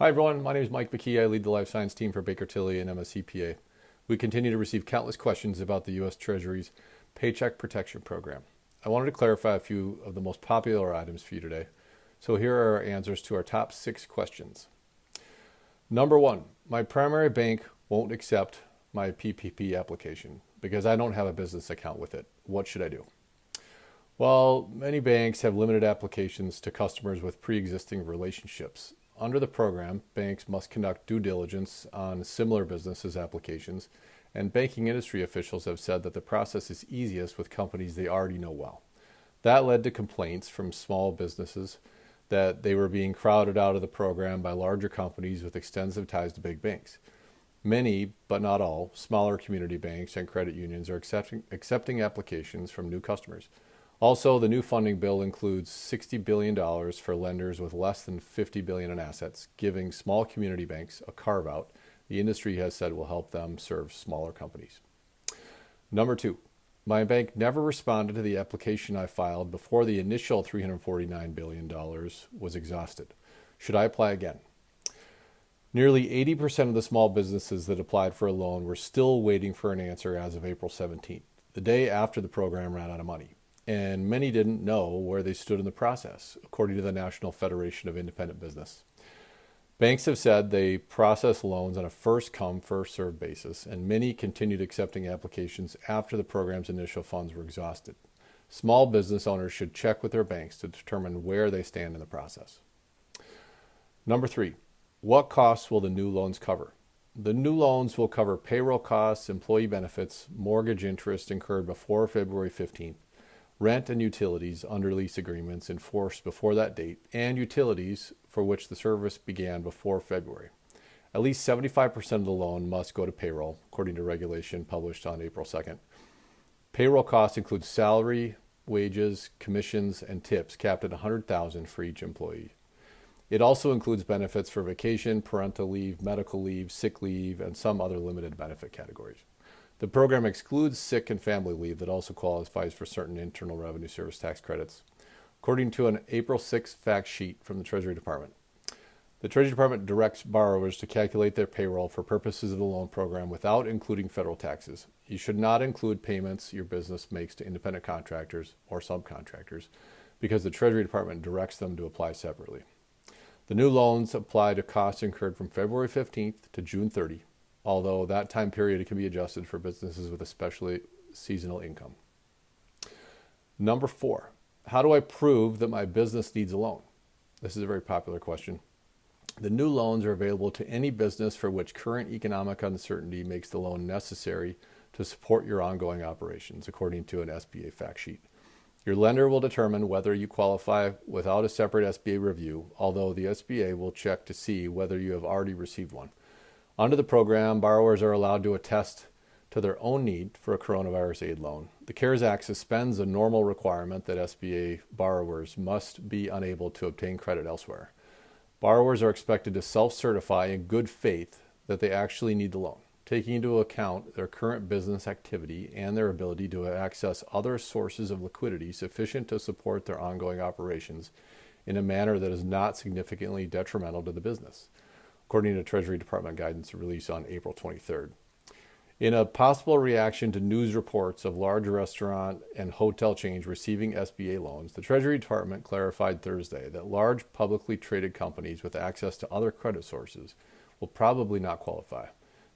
Hi everyone, my name is Mike McKee. I lead the life science team for Baker Tilly and MSCPA. We continue to receive countless questions about the U.S. Treasury's Paycheck Protection Program. I wanted to clarify a few of the most popular items for you today. So here are our answers to our top 6 questions. Number 1, my primary bank won't accept my PPP application because I don't have a business account with it. What should I do? Well, many banks have limited applications to customers with pre-existing relationships. Under the program, banks must conduct due diligence on similar businesses' applications, and banking industry officials have said that the process is easiest with companies they already know well. That led to complaints from small businesses that they were being crowded out of the program by larger companies with extensive ties to big banks. Many, but not all, smaller community banks and credit unions are accepting applications from new customers. Also, the new funding bill includes $60 billion for lenders with less than $50 billion in assets, giving small community banks a carve-out the industry has said will help them serve smaller companies. Number 2, my bank never responded to the application I filed before the initial $349 billion was exhausted. Should I apply again? Nearly 80% of the small businesses that applied for a loan were still waiting for an answer as of April 17th, the day after the program ran out of money. And many didn't know where they stood in the process, according to the National Federation of Independent Business. Banks have said they process loans on a first-come, first-served basis, and many continued accepting applications after the program's initial funds were exhausted. Small business owners should check with their banks to determine where they stand in the process. Number 3, what costs will the new loans cover? The new loans will cover payroll costs, employee benefits, mortgage interest incurred before February 15th, rent and utilities under lease agreements enforced before that date, and utilities for which the service began before February. At least 75% of the loan must go to payroll, according to regulation published on April 2nd. Payroll costs include salary, wages, commissions, and tips capped at $100,000 for each employee. It also includes benefits for vacation, parental leave, medical leave, sick leave, and some other limited benefit categories. The program excludes sick and family leave that also qualifies for certain Internal Revenue Service tax credits, according to an April 6th fact sheet from the Treasury Department. The Treasury Department directs borrowers to calculate their payroll for purposes of the loan program without including federal taxes. You should not include payments your business makes to independent contractors or subcontractors because the Treasury Department directs them to apply separately. The new loans apply to costs incurred from February 15th to June 30th. Although that time period can be adjusted for businesses with especially seasonal income. Number 4, how do I prove that my business needs a loan? This is a very popular question. The new loans are available to any business for which current economic uncertainty makes the loan necessary to support your ongoing operations, according to an SBA fact sheet. Your lender will determine whether you qualify without a separate SBA review, although the SBA will check to see whether you have already received one. Under the program, borrowers are allowed to attest to their own need for a coronavirus aid loan. The CARES Act suspends a normal requirement that SBA borrowers must be unable to obtain credit elsewhere. Borrowers are expected to self-certify in good faith that they actually need the loan, taking into account their current business activity and their ability to access other sources of liquidity sufficient to support their ongoing operations in a manner that is not significantly detrimental to the business, according to Treasury Department guidance released on April 23rd. In a possible reaction to news reports of large restaurant and hotel chains receiving SBA loans, the Treasury Department clarified Thursday that large publicly traded companies with access to other credit sources will probably not qualify.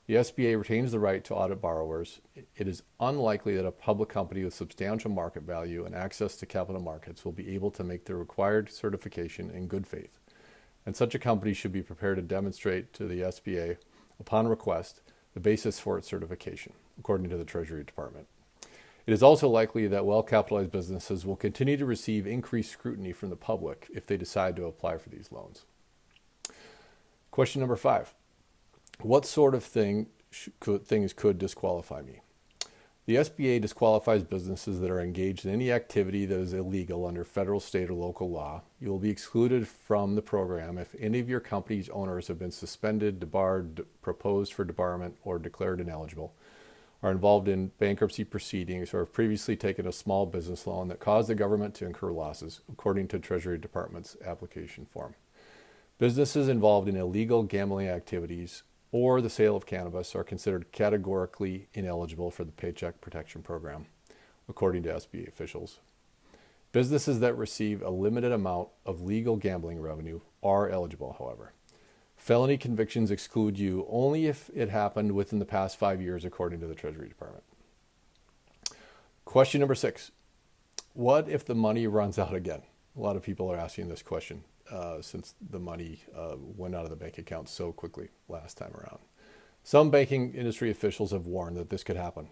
The SBA retains the right to audit borrowers. It is unlikely that a public company with substantial market value and access to capital markets will be able to make the required certification in good faith, and such a company should be prepared to demonstrate to the SBA, upon request, the basis for its certification, according to the Treasury Department. It is also likely that well-capitalized businesses will continue to receive increased scrutiny from the public if they decide to apply for these loans. Question number 5. What sort of things could disqualify me? The SBA disqualifies businesses that are engaged in any activity that is illegal under federal, state, or local law. You will be excluded from the program if any of your company's owners have been suspended, debarred, proposed for debarment, or declared ineligible, are involved in bankruptcy proceedings, or have previously taken a small business loan that caused the government to incur losses, according to Treasury Department's application form. Businesses involved in illegal gambling activities or the sale of cannabis are considered categorically ineligible for the Paycheck Protection Program, according to SBA officials. Businesses that receive a limited amount of legal gambling revenue are eligible, however. Felony convictions exclude you only if it happened within the past 5 years, according to the Treasury Department. Question number 6. What if the money runs out again? A lot of people are asking this question since the money went out of the bank account so quickly last time around. Some banking industry officials have warned that this could happen.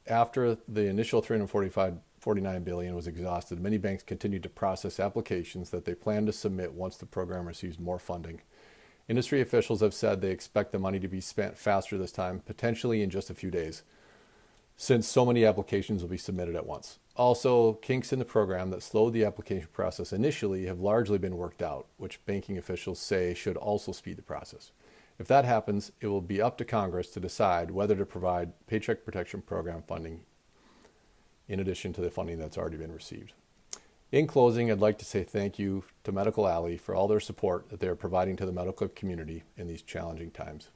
After the initial $349 billion was exhausted, many banks continued to process applications that they plan to submit once the program receives more funding. Industry officials have said they expect the money to be spent faster this time, potentially in just a few days, since so many applications will be submitted at once. Also, kinks in the program that slowed the application process initially have largely been worked out, which banking officials say should also speed the process. If that happens, it will be up to Congress to decide whether to provide Paycheck Protection Program funding in addition to the funding that's already been received. In closing, I'd like to say thank you to Medical Alley for all their support that they are providing to the medical community in these challenging times.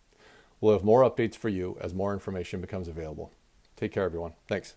We'll have more updates for you as more information becomes available. Take care, everyone. Thanks.